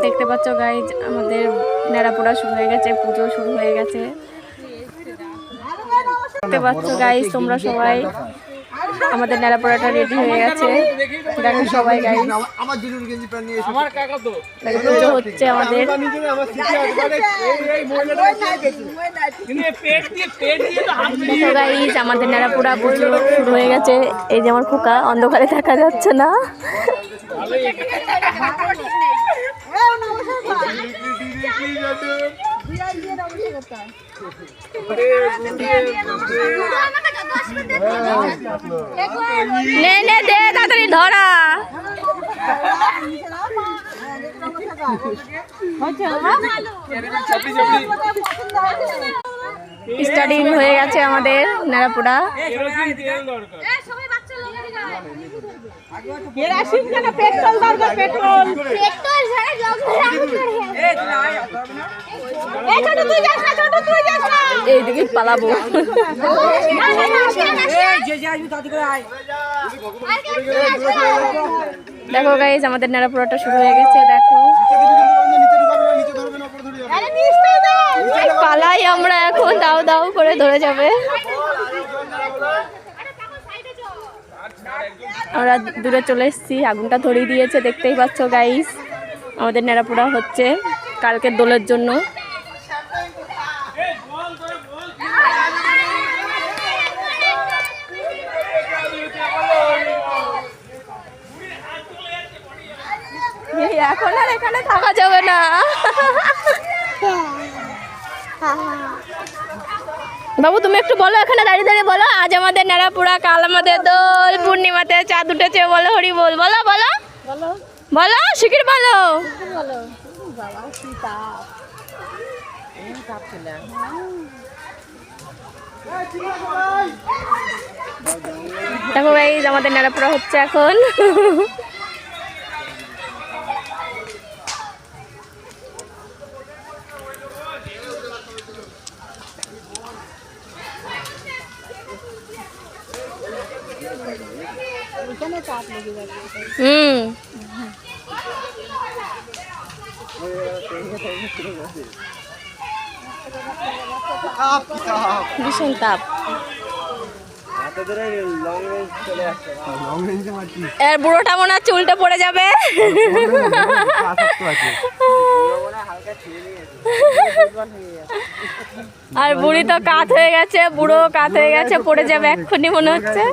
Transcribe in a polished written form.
দেখতে পাচ্ছ গাইজ আমাদের নেড়াপোড়া শুরু হয়ে গেছে, পুজো শুরু হয়ে গেছে। দেখতে পাচ্ছ গাইজ তোমরা সবাই, আমাদের নেড়াপোড়াটা রেডি হয়ে গেছে। দেখো সবাই গাইজ, পুজো হচ্ছে আমাদের। দেখো গাইজ আমাদের নেড়াপোড়া পুজো শুরু হয়ে গেছে। এই যে আমার খোকা, অন্ধকারে দেখা যাচ্ছে না। নে নে দে তাড়াতাড়ি ধরা। স্টার্টিং হয়ে গেছে আমাদের নেড়াপোড়া। এইদিকে পালাবো। দেখো গাইজ আমাদের নেড়াপোড়াটা শুরু হয়ে গেছে। দেখো পালাই আমরা এখন, দাও দাও করে ধরে যাবে। আমরা দূরে চলে এসেছি, আগুনটা ধরিয়ে দিয়েছে দেখতেই পাচ্ছ গাইস। আমাদের নেড়াপোড়া হচ্ছে কালকের দোলের জন্য। এখন আর এখানে থাকা যাবে না। বাবু তুমি একটু বলো, এখানে দাঁড়িয়ে দাঁড়িয়ে বলো, আজ আমাদের নেড়াপোড়া, কাল আমাদের দোল, পূর্ণিমাতে চাঁদ উঠেছে, বলো হরি বল। বলো বলো বলো, শিগগির বলো। দেখো গাইস আমাদের নেড়াপোড়া হচ্ছে এখন। ভীষণ তাপ। এর বুড়োটা মনে হচ্ছে উল্টে পড়ে যাবে। আর বুড়ি তো কাত হয়ে গেছে, বুড়ো কাত হয়ে গেছে, পড়ে যাবে এক্ষুনি মনে হচ্ছে।